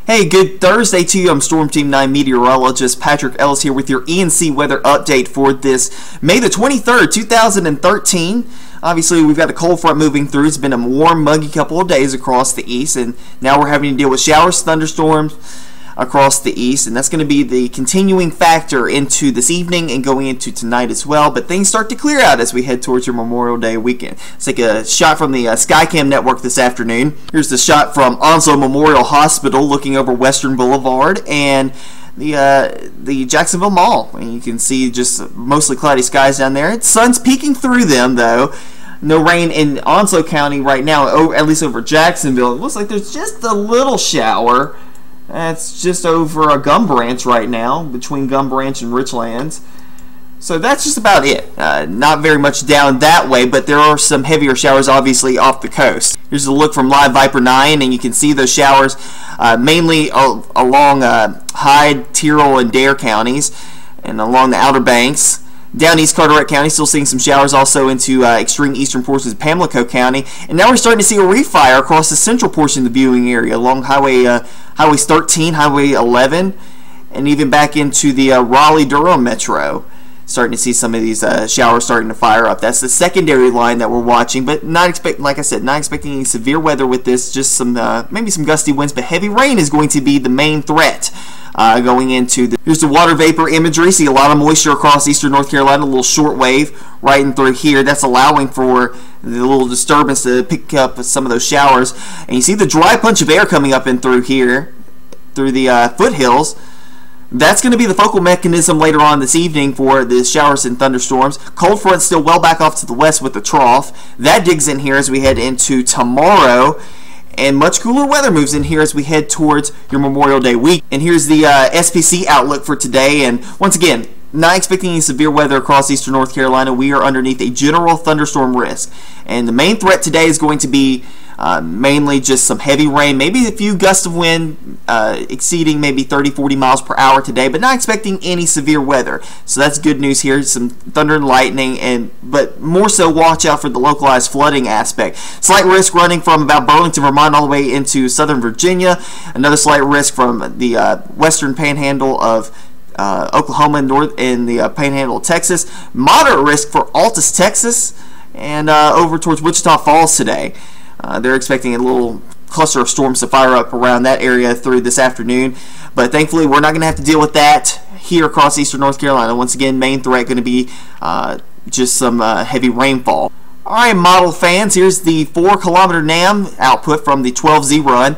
Hey, good Thursday to you. I'm Storm Team 9 meteorologist Patrick Ellis here with your ENC weather update for this May the 23rd, 2013. Obviously, we've got a cold front moving through. It's been a warm, muggy couple of days across the east, and now we're having to deal with showers, thunderstorms across the east, and that's going to be the continuing factor into this evening and going into tonight as well. But things start to clear out as we head towards your Memorial Day weekend. Let's take a shot from the Skycam network this afternoon. Here's the shot from Onslow Memorial Hospital looking over Western Boulevard and the Jacksonville Mall. And you can see just mostly cloudy skies down there. The sun's peeking through them, though. No rain in Onslow County right now, at least over Jacksonville. It looks like there's just a little shower. That's just over a Gum Branch right now, between Gum Branch and Richlands. So that's just about it. Not very much down that way, but there are some heavier showers obviously off the coast. Here's a look from Live Viper 9, and you can see those showers mainly along Hyde, Tyrrell, and Dare counties, and along the Outer Banks. Down East Carteret County, still seeing some showers also into extreme eastern portions of Pamlico County. And now we're starting to see a refire across the central portion of the viewing area along Highways 13, Highway 11, and even back into the Raleigh-Durham Metro. Starting to see some of these showers starting to fire up. That's the secondary line that we're watching, but not expecting any severe weather with this. Just some maybe some gusty winds, but heavy rain is going to be the main threat. Going into here's the water vapor imagery. See a lot of moisture across eastern North Carolina, a little short wave right in through here. That's allowing for the little disturbance to pick up some of those showers. And you see the dry punch of air coming up in through here, through the foothills. That's going to be the focal mechanism later on this evening for the showers and thunderstorms. Cold front still well back off to the west with the trough. That digs in here as we head into tomorrow. And much cooler weather moves in here as we head towards your Memorial Day week. And here's the SPC outlook for today. And once again, not expecting any severe weather across eastern North Carolina. We are underneath a general thunderstorm risk. And the main threat today is going to be mainly just some heavy rain, maybe a few gusts of wind exceeding maybe 30-40 miles per hour today, but not expecting any severe weather. So that's good news here. Some thunder and lightning, but more so watch out for the localized flooding aspect. Slight risk running from about Burlington, Vermont all the way into southern Virginia. Another slight risk from the western panhandle of Oklahoma and the panhandle of Texas. Moderate risk for Altus, Texas, and over towards Wichita Falls today. They're expecting a little cluster of storms to fire up around that area through this afternoon, but thankfully we're not going to have to deal with that here across eastern North Carolina. Once again, main threat going to be just some heavy rainfall. Alright, model fans, here's the 4-kilometer NAM output from the 12Z run.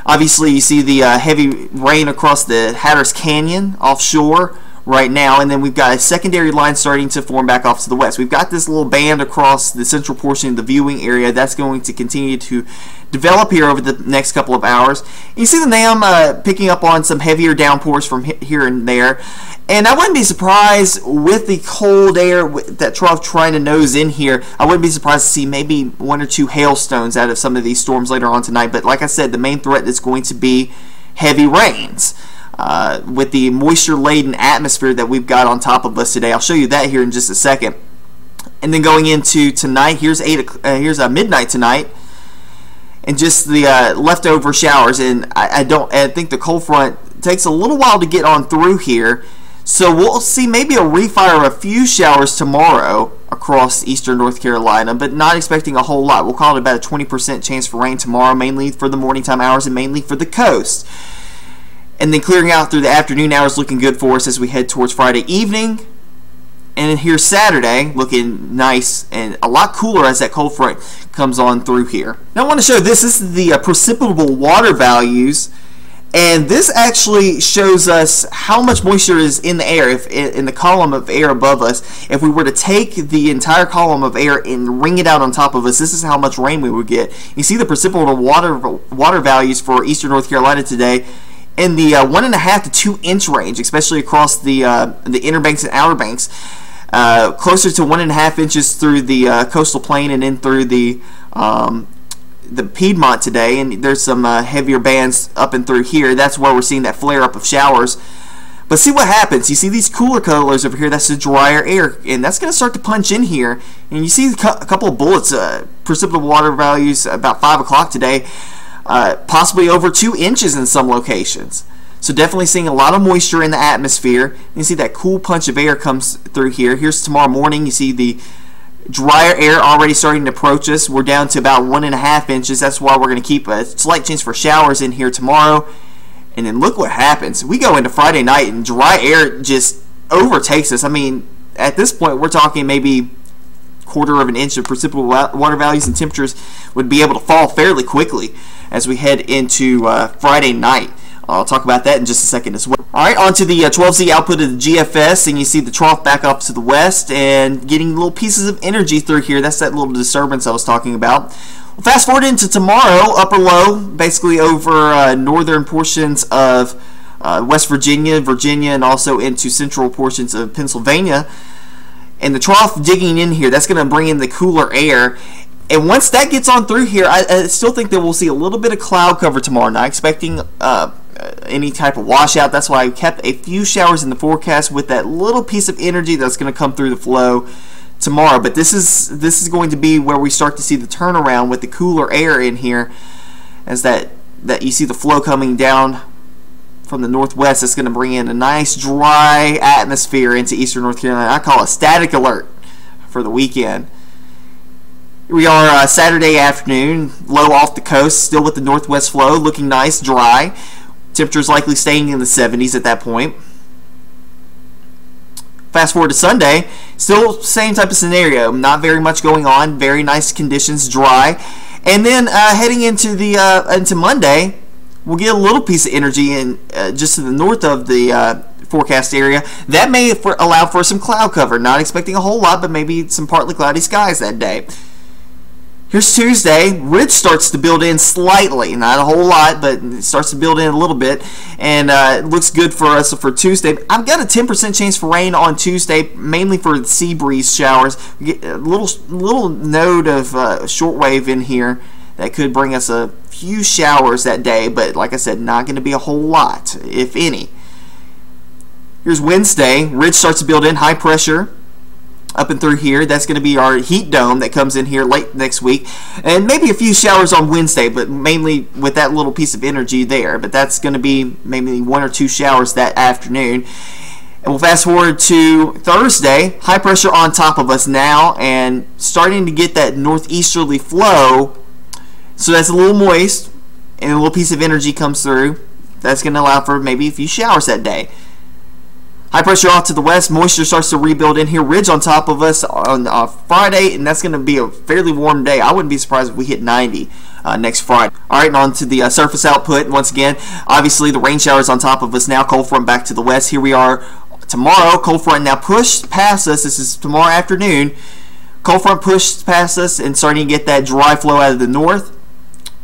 Obviously you see the heavy rain across the Hatteras Canyon offshore right now, and then we've got a secondary line starting to form back off to the west. We've got this little band across the central portion of the viewing area that's going to continue to develop here over the next couple of hours. You see the NAM picking up on some heavier downpours from here and there, and I wouldn't be surprised with the cold air that trough trying to nose in here. I wouldn't be surprised to see maybe 1 or 2 hailstones out of some of these storms later on tonight, but like I said, the main threat is going to be heavy rains. With the moisture-laden atmosphere that we've got on top of us today. I'll show you that here in just a second. And then going into tonight, here's midnight tonight, and just the leftover showers. And I think the cold front takes a little while to get on through here, so we'll see maybe a refire of a few showers tomorrow across eastern North Carolina, but not expecting a whole lot. We'll call it about a 20% chance for rain tomorrow, mainly for the morning time hours and mainly for the coast. And then clearing out through the afternoon hours, looking good for us as we head towards Friday evening. And then here's Saturday, looking nice and a lot cooler as that cold front comes on through here. Now I want to show this. This is the precipitable water values. And this actually shows us how much moisture is in the air, in the column of air above us. If we were to take the entire column of air and wring it out on top of us, this is how much rain we would get. You see the precipitable water values for eastern North Carolina today in the 1.5 to 2 inch range, especially across the inner banks and outer banks, closer to 1.5 inches through the coastal plain and in through the Piedmont today. And there's some heavier bands up and through here. That's where we're seeing that flare up of showers. But see what happens. You see these cooler colors over here. That's the drier air, and that's going to start to punch in here. And you see a couple of bullets, precipitable water values about 5 o'clock today. possibly over 2 inches in some locations. So definitely seeing a lot of moisture in the atmosphere. You see that cool punch of air comes through here. Here's tomorrow morning. You see the drier air already starting to approach us. We're down to about 1.5 inches. That's why we're going to keep a slight chance for showers in here tomorrow. And then look what happens. We go into Friday night and dry air just overtakes us. I mean, at this point, we're talking maybe 1/4 of an inch of precipitable water values, and temperatures would be able to fall fairly quickly as we head into Friday night. I'll talk about that in just a second as well. Alright, on to the 12Z output of the GFS, and you see the trough back up to the west and getting little pieces of energy through here. That's that little disturbance I was talking about. Well, fast forward into tomorrow, upper low, basically over northern portions of West Virginia, and also into central portions of Pennsylvania. And the trough digging in here, that's going to bring in the cooler air. And once that gets on through here, I still think that we'll see a little bit of cloud cover tomorrow. Not expecting any type of washout. That's why I kept a few showers in the forecast with that little piece of energy that's going to come through the flow tomorrow. But this is going to be where we start to see the turnaround with the cooler air in here, as that you see the flow coming down from the northwest. It's going to bring in a nice dry atmosphere into eastern North Carolina. I call it static alert for the weekend. Here we are Saturday afternoon, low off the coast, still with the northwest flow, looking nice, dry. Temperatures likely staying in the 70s at that point. Fast forward to Sunday, still same type of scenario, not very much going on, very nice conditions, dry. And then heading into Monday, we'll get a little piece of energy in just to the north of the forecast area. That may allow for some cloud cover. Not expecting a whole lot, but maybe some partly cloudy skies that day. Here's Tuesday. Ridge starts to build in slightly, not a whole lot, but it starts to build in a little bit, and it looks good for us for Tuesday. I've got a 10% chance for rain on Tuesday, mainly for the sea breeze showers. We get a little node of shortwave in here that could bring us a few showers that day, but like I said, not going to be a whole lot, if any. Here's Wednesday. Ridge starts to build in, high pressure up and through here. That's going to be our heat dome that comes in here late next week, and maybe a few showers on Wednesday, but mainly with that little piece of energy there. But that's going to be maybe 1 or 2 showers that afternoon. And we'll fast forward to Thursday. High pressure on top of us now, and starting to get that northeasterly flow, so that's a little moist, and a little piece of energy comes through. That's going to allow for maybe a few showers that day. High pressure off to the west, moisture starts to rebuild in here. Ridge on top of us on Friday, and that's going to be a fairly warm day. I wouldn't be surprised if we hit 90 next Friday. All right, and on to the surface output. Once again, obviously the rain showers on top of us now. Cold front back to the west. Here we are tomorrow. Cold front now pushed past us. This is tomorrow afternoon. Cold front pushed past us and starting to get that dry flow out of the north.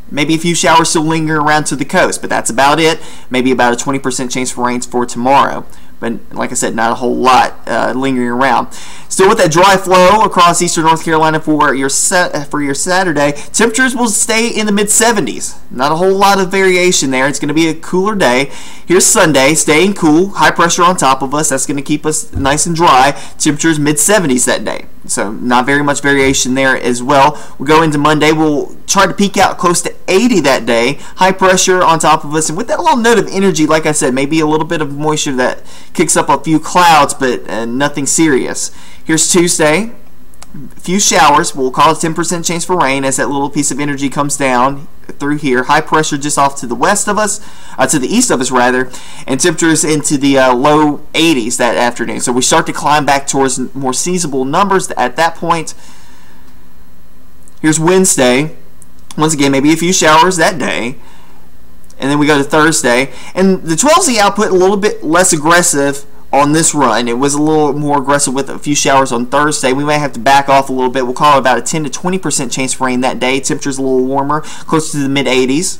Maybe a few showers still linger around to the coast, but that's about it. Maybe about a 20% chance for rains for tomorrow. But like I said, not a whole lot lingering around. Still with that dry flow across eastern North Carolina for your Saturday, temperatures will stay in the mid-70s. Not a whole lot of variation there. It's going to be a cooler day. Here's Sunday, staying cool, high pressure on top of us. That's going to keep us nice and dry. Temperatures mid-70s that day. So not very much variation there as well. We'll go into Monday. We'll try to peak out close to 80 that day. High pressure on top of us. And with that little note of energy, like I said, maybe a little bit of moisture that kicks up a few clouds, but nothing serious. Here's Tuesday. A few showers. We'll call it 10% chance for rain as that little piece of energy comes down through here. High pressure just off to the west of us, to the east of us rather, and temperatures into the low 80s that afternoon. So we start to climb back towards more seasonable numbers at that point. Here's Wednesday. Once again, maybe a few showers that day. And then we go to Thursday. And the 12Z output a little bit less aggressive on this run. It was a little more aggressive with a few showers on Thursday. We may have to back off a little bit. We'll call it about a 10 to 20% chance for rain that day. Temperatures a little warmer, close to the mid-80s.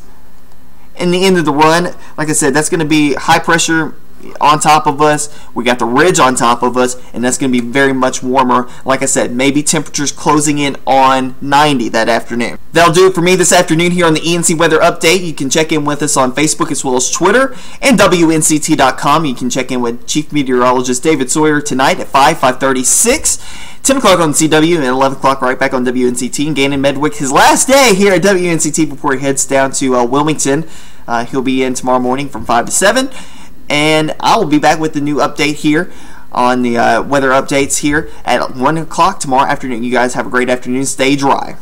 In the end of the run, like I said, that's going to be high pressure on top of us. We got the ridge on top of us, and that's going to be very much warmer. Like I said, maybe temperatures closing in on 90 that afternoon. That'll do it for me this afternoon here on the ENC Weather Update. You can check in with us on Facebook as well as Twitter and WNCT.com. You can check in with Chief Meteorologist David Sawyer tonight at 5:36. 10 o'clock on CW, and 11 o'clock right back on WNCT. And Gannon Medwick, his last day here at WNCT before he heads down to Wilmington. He'll be in tomorrow morning from 5 to 7. And I will be back with the new update here on the weather updates here at 1 o'clock tomorrow afternoon. You guys have a great afternoon. Stay dry.